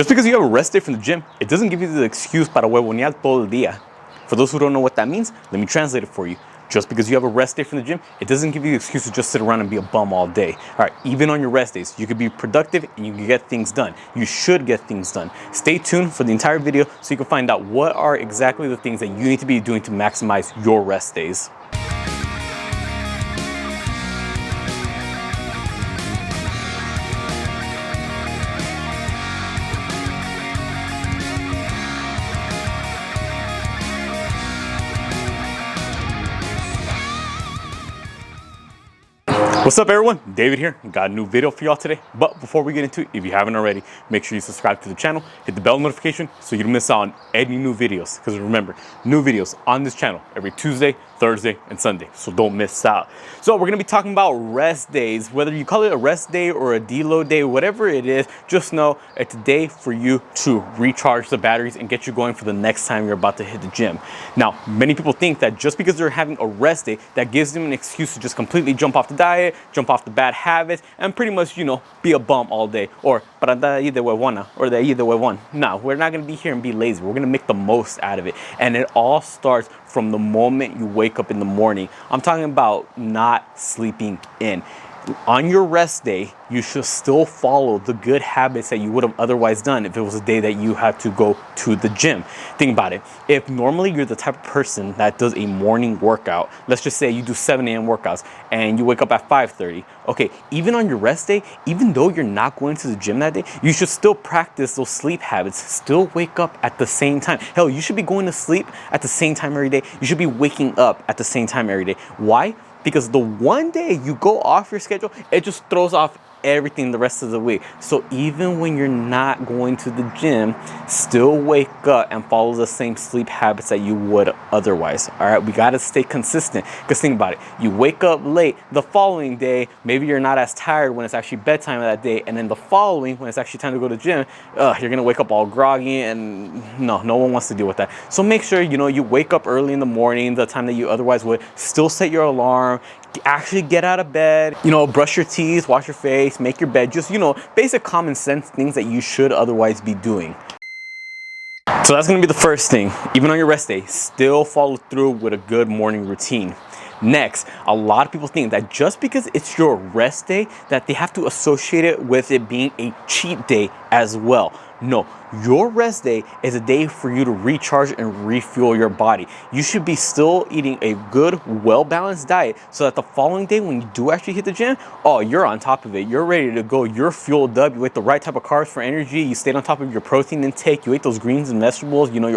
Just because you have a rest day from the gym, it doesn't give you the excuse para huevonear todo el día. For those who don't know what that means, let me translate it for you. Just because you have a rest day from the gym, it doesn't give you the excuse to just sit around and be a bum all day. All right, even on your rest days, you could be productive and you can get things done. You should get things done. Stay tuned for the entire video so you can find out what are exactly the things that you need to be doing to maximize your rest days. What's up everyone, David here. Got a new video for y'all today. But before we get into it, if you haven't already, make sure you subscribe to the channel, hit the bell notification so you don't miss out on any new videos. Because remember, new videos on this channel every Tuesday, Thursday, and Sunday. So don't miss out. So we're gonna be talking about rest days. Whether you call it a rest day or a deload day, whatever it is, just know it's a day for you to recharge the batteries and get you going for the next time you're about to hit the gym. Now, many people think that just because they're having a rest day, that gives them an excuse to just completely jump off the diet, jump off the bad habits, and pretty much, you know, be a bum all day. Or para andar ahí de huevona, or de ahí de huevón. No, we're not gonna be here and be lazy. We're gonna make the most out of it. And it all starts from the moment you wake up in the morning. I'm talking about not sleeping in. On your rest day, you should still follow the good habits that you would have otherwise done if it was a day that you had to go to the gym. Think about it. If normally you're the type of person that does a morning workout, let's just say you do 7 a.m. workouts and you wake up at 5:30. Okay, even on your rest day, even though you're not going to the gym that day, you should still practice those sleep habits. Still wake up at the same time. Hell, you should be going to sleep at the same time every day. You should be waking up at the same time every day. Why? Because the one day you go off your schedule, it just throws off everything the rest of the week. So even when you're not going to the gym, still wake up and follow the same sleep habits that you would otherwise. All right, we got to stay consistent. Because think about it, you wake up late the following day, maybe you're not as tired when it's actually bedtime that day, and then the following, when it's actually time to go to the gym, you're gonna wake up all groggy, and no one wants to deal with that. So make sure, you know, you wake up early in the morning, the time that you otherwise would, still set your alarm, actually get out of bed, you know, brush your teeth, wash your face, make your bed, just, you know, basic common sense things that you should otherwise be doing. So that's gonna be the first thing. Even on your rest day, still follow through with a good morning routine. Next, a lot of people think that just because it's your rest day, that they have to associate it with it being a cheat day as well. No, your rest day is a day for you to recharge and refuel your body. You should be still eating a good, well-balanced diet so that the following day when you do actually hit the gym, oh, you're on top of it. You're ready to go. You're fueled up. You ate the right type of carbs for energy. You stayed on top of your protein intake. You ate those greens and vegetables. You know,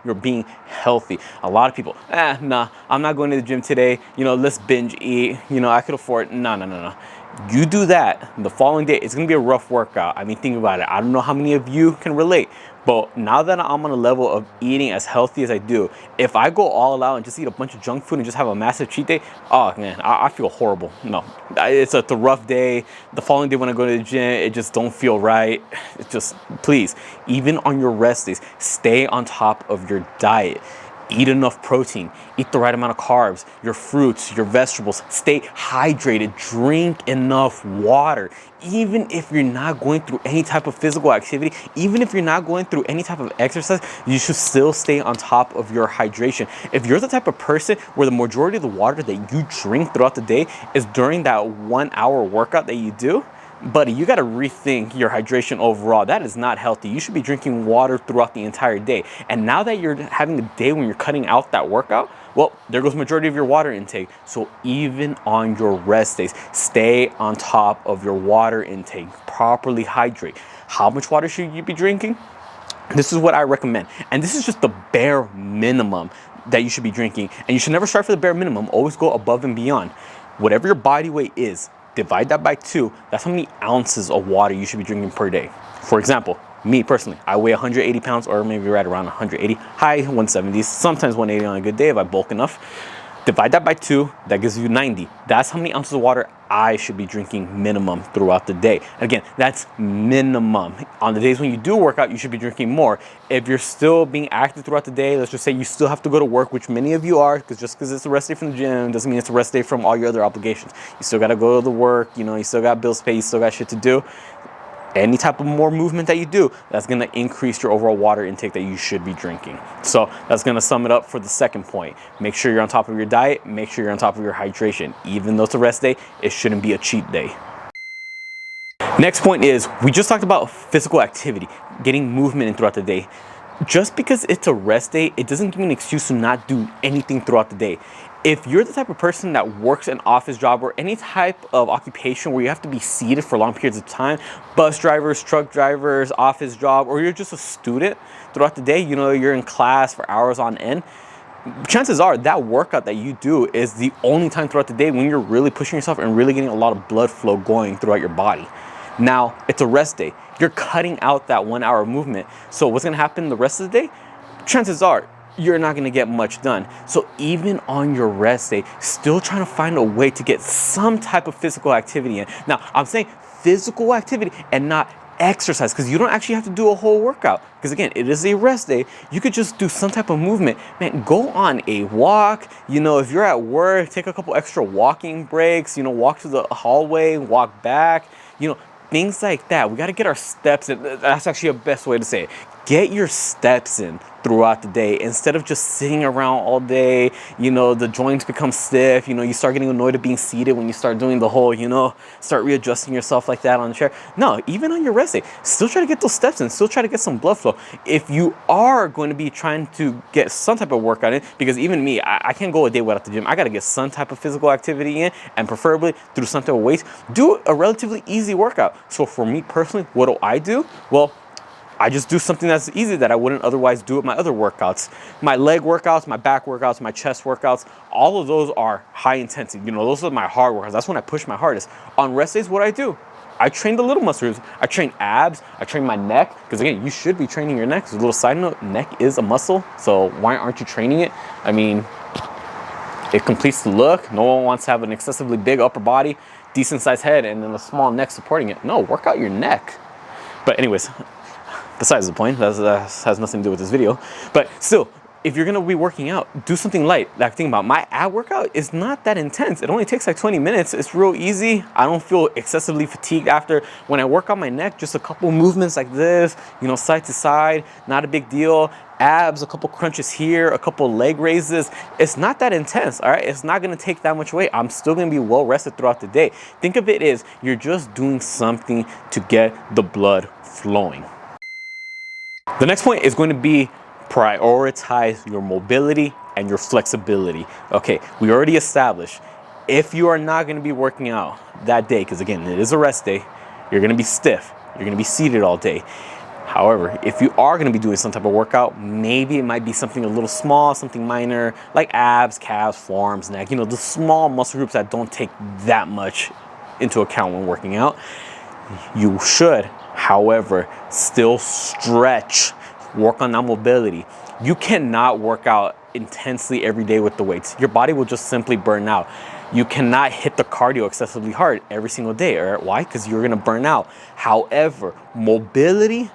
you're being healthy. A lot of people, nah, I'm not going to the gym today. You know, let's binge eat. You know, I could afford, no. You do that, the following day, it's gonna be a rough workout. I mean, think about it. I don't know how many of you can relate, but now that I'm on a level of eating as healthy as I do, if I go all out and just eat a bunch of junk food and just have a massive cheat day, oh man, I feel horrible. No, it's a rough day. The following day when I go to the gym, it just don't feel right. It just, please, even on your rest days, stay on top of your diet. Eat enough protein, eat the right amount of carbs, your fruits, your vegetables, stay hydrated, drink enough water. Even if you're not going through any type of physical activity, even if you're not going through any type of exercise, you should still stay on top of your hydration. If you're the type of person where the majority of the water that you drink throughout the day is during that 1 hour workout that you do, buddy, you got to rethink your hydration overall. That is not healthy. You should be drinking water throughout the entire day. And now that you're having a day when you're cutting out that workout, well, there goes the majority of your water intake. So even on your rest days, stay on top of your water intake. Properly hydrate. How much water should you be drinking? This is what I recommend. And this is just the bare minimum that you should be drinking. And you should never start for the bare minimum. Always go above and beyond. Whatever your body weight is, divide that by 2. That's how many ounces of water you should be drinking per day. For example, me personally, I weigh 180 pounds, or maybe right around 180, high 170s, sometimes 180 on a good day if I bulk enough. Divide that by 2, that gives you 90. That's how many ounces of water I should be drinking minimum throughout the day. And again, that's minimum. On the days when you do work out, you should be drinking more. If you're still being active throughout the day, let's just say you still have to go to work, which many of you are, because just because it's a rest day from the gym doesn't mean it's a rest day from all your other obligations. You still got to go to the work, you know, you still got bills to pay, you still got shit to do. Any type of more movement that you do, that's going to increase your overall water intake that you should be drinking. So that's going to sum it up for the second point. Make sure you're on top of your diet. Make sure you're on top of your hydration. Even though it's a rest day, it shouldn't be a cheat day. Next point is, we just talked about physical activity, getting movement in throughout the day. Just because it's a rest day, it doesn't give you an excuse to not do anything throughout the day. If you're the type of person that works an office job or any type of occupation where you have to be seated for long periods of time, bus drivers, truck drivers, office job, or you're just a student throughout the day, you know, you're in class for hours on end, chances are that workout that you do is the only time throughout the day when you're really pushing yourself and really getting a lot of blood flow going throughout your body. Now, it's a rest day. You're cutting out that 1 hour movement. So what's gonna happen the rest of the day? Chances are you're not gonna get much done. So even on your rest day, still trying to find a way to get some type of physical activity in. Now, I'm saying physical activity and not exercise, because you don't actually have to do a whole workout. Because again, it is a rest day. You could just do some type of movement. Man, go on a walk. You know, if you're at work, take a couple extra walking breaks, you know, walk to the hallway, walk back, you know, things like that. We got to get our steps in. That's actually a best way to say it. Get your steps in throughout the day instead of just sitting around all day. You know, the joints become stiff. You know, you start getting annoyed at being seated when you start doing the whole, you know, start readjusting yourself like that on the chair. No, even on your rest day, still try to get those steps in. Still try to get some blood flow. If you are going to be trying to get some type of workout in, because even me, I can't go a day without the gym. I got to get some type of physical activity in, and preferably through some type of weights. Do a relatively easy workout. So for me personally, what do I do? Well, I just do something that's easy that I wouldn't otherwise do at my other workouts. My leg workouts, my back workouts, my chest workouts, all of those are high intensity. You know, those are my hard workouts. That's when I push my hardest. On rest days, what I do? I train the little muscles. I train abs. I train my neck. Because again, you should be training your neck. So a little side note, neck is a muscle. So why aren't you training it? I mean, it completes the look. No one wants to have an excessively big upper body, decent sized head, and then a small neck supporting it. No, work out your neck. But anyways, besides the point, that has nothing to do with this video. But still, if you're gonna be working out, do something light. Like, think about my ab workout is not that intense. It only takes like 20 minutes. It's real easy. I don't feel excessively fatigued after. When I work on my neck, just a couple movements like this, you know, side to side, not a big deal. Abs, a couple crunches here, a couple leg raises. It's not that intense, all right? It's not gonna take that much weight. I'm still gonna be well rested throughout the day. Think of it as you're just doing something to get the blood flowing. The next point is going to be prioritize your mobility and your flexibility. Okay, we already established if you are not going to be working out that day, because again, it is a rest day, you're going to be stiff, you're going to be seated all day. However, if you are going to be doing some type of workout, maybe it might be something a little small, something minor, like abs, calves, forearms, neck, you know, the small muscle groups that don't take that much into account when working out. You should, however, still stretch, work on that mobility. You cannot work out intensely every day with the weights. Your body will just simply burn out. You cannot hit the cardio excessively hard every single day. All right? Why? Because you're gonna burn out. However, mobility,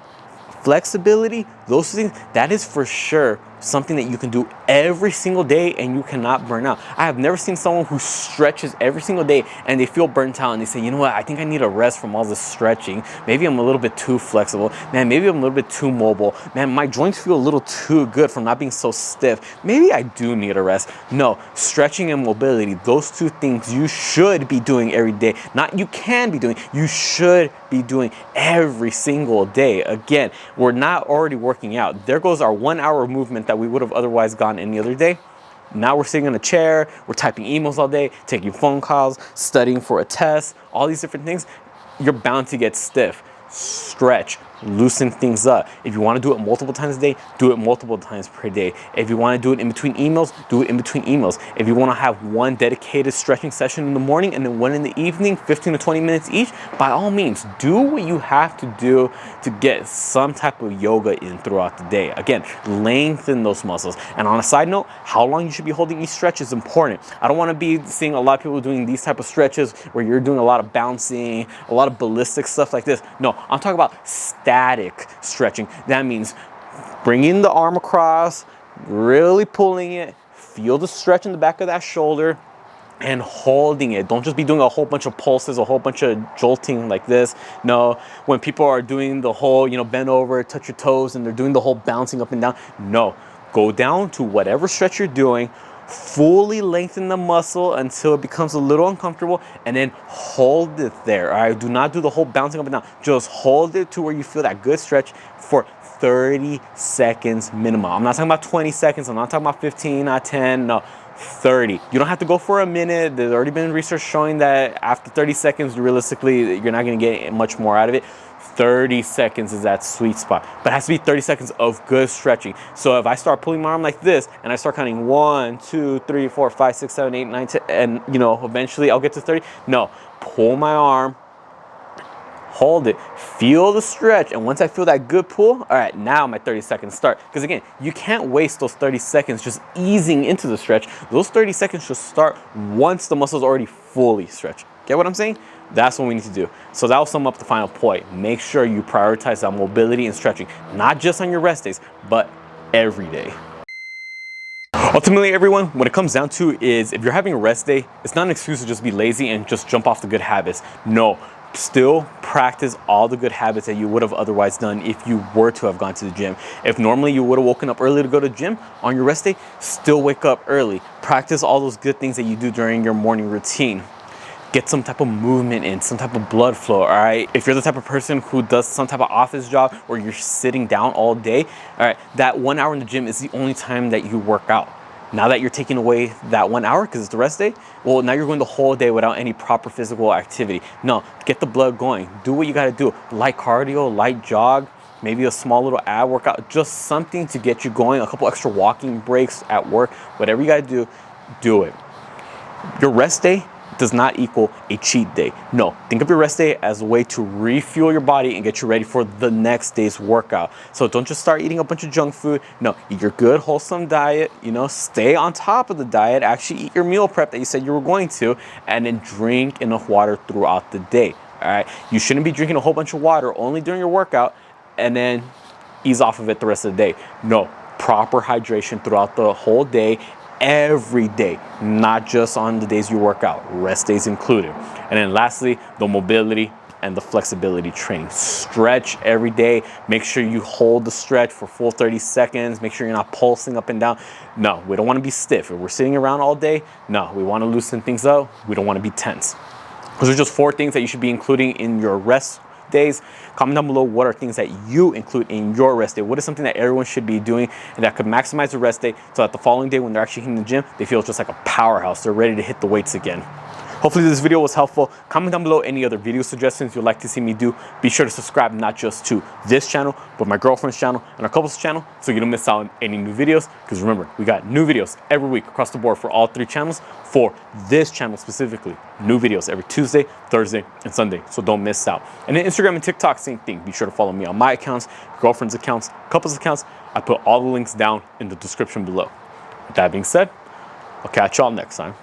flexibility, those things, that is for sure something that you can do every single day and you cannot burn out. I have never seen someone who stretches every single day and they feel burnt out and they say, you know what, I think I need a rest from all this stretching. Maybe I'm a little bit too flexible. Man, maybe I'm a little bit too mobile. Man, my joints feel a little too good from not being so stiff. Maybe I do need a rest. No, stretching and mobility, those two things you should be doing every day. Not you can be doing, you should be doing every single day. Again, we're not already working out. There goes our 1 hour movement that we would have otherwise gone any other day. Now we're sitting in a chair, we're typing emails all day, taking phone calls, studying for a test, all these different things. You're bound to get stiff. Stretch, loosen things up. If you want to do it multiple times a day, do it multiple times per day. If you want to do it in between emails, do it in between emails. If you want to have one dedicated stretching session in the morning and then one in the evening, 15 to 20 minutes each, by all means, do what you have to do to get some type of yoga in throughout the day. Again, lengthen those muscles. And on a side note, how long you should be holding each stretch is important. I don't want to be seeing a lot of people doing these type of stretches where you're doing a lot of bouncing, a lot of ballistic stuff like this. No, I'm talking about static stretching. That means bringing the arm across, really pulling it, feel the stretch in the back of that shoulder, and holding it. Don't just be doing a whole bunch of pulses, a whole bunch of jolting like this. No, when people are doing the whole, bend over, touch your toes, and they're doing the whole bouncing up and down. No, go down to whatever stretch you're doing, fully lengthen the muscle until it becomes a little uncomfortable, and then hold it there. All right, do not do the whole bouncing up and down. Just hold it to where you feel that good stretch for 30 seconds minimum. I'm not talking about 20 seconds. I'm not talking about 15, not 10. No, 30. You don't have to go for a minute. There's already been research showing that after 30 seconds, realistically, you're not going to get much more out of it. 30 seconds is that sweet spot, but it has to be 30 seconds of good stretching. So if I start pulling my arm like this and I start counting 1, 2, 3, 4, 5, 6, 7, 8, 9, 10, and eventually I'll get to 30. No, pull my arm, hold it, feel the stretch, and once I feel that good pull, all right, now my 30 seconds start. Because again, you can't waste those 30 seconds just easing into the stretch. Those 30 seconds should start once the muscle's already fully stretched. Get what I'm saying? That's what we need to do. So that'll sum up the final point. Make sure you prioritize that mobility and stretching, not just on your rest days, but every day. Ultimately, everyone, what it comes down to is if you're having a rest day, it's not an excuse to just be lazy and just jump off the good habits. No, still practice all the good habits that you would have otherwise done if you were to have gone to the gym. If normally you would have woken up early to go to the gym, on your rest day, still wake up early. Practice all those good things that you do during your morning routine. Get some type of movement in, some type of blood flow, all right? If you're the type of person who does some type of office job where you're sitting down all day, all right, that 1 hour in the gym is the only time that you work out. Now that you're taking away that 1 hour because it's the rest day, well, now you're going the whole day without any proper physical activity. No, get the blood going. Do what you gotta do. Light cardio, light jog, maybe a small little ab workout, just something to get you going, a couple extra walking breaks at work, whatever you gotta do it. Your rest day does not equal a cheat day. No, think of your rest day as a way to refuel your body and get you ready for the next day's workout. So don't just start eating a bunch of junk food. No, eat your good, wholesome diet, stay on top of the diet, actually eat your meal prep that you said you were going to, and then drink enough water throughout the day, all right? You shouldn't be drinking a whole bunch of water only during your workout and then ease off of it the rest of the day. No, proper hydration throughout the whole day, every day, not just on the days you work out, rest days included. And then lastly, the mobility and the flexibility training. Stretch every day. Make sure you hold the stretch for full 30 seconds. Make sure you're not pulsing up and down. No, we don't want to be stiff. If we're sitting around all day, no, we want to loosen things up. We don't want to be tense. Those are just 4 things that you should be including in your rest days. Comment down below what are things that you include in your rest day. What is something that everyone should be doing and that could maximize the rest day so that the following day when they're actually hitting the gym, they feel just like a powerhouse. They're ready to hit the weights again. Hopefully this video was helpful. Comment down below any other video suggestions you'd like to see me do. Be sure to subscribe not just to this channel, but my girlfriend's channel and our couple's channel so you don't miss out on any new videos. Because remember, we got new videos every week across the board for all 3 channels. For this channel specifically, new videos every Tuesday, Thursday, and Sunday. So don't miss out. And then Instagram and TikTok, same thing. Be sure to follow me on my accounts, girlfriend's accounts, couple's accounts. I put all the links down in the description below. With that being said, I'll catch y'all next time.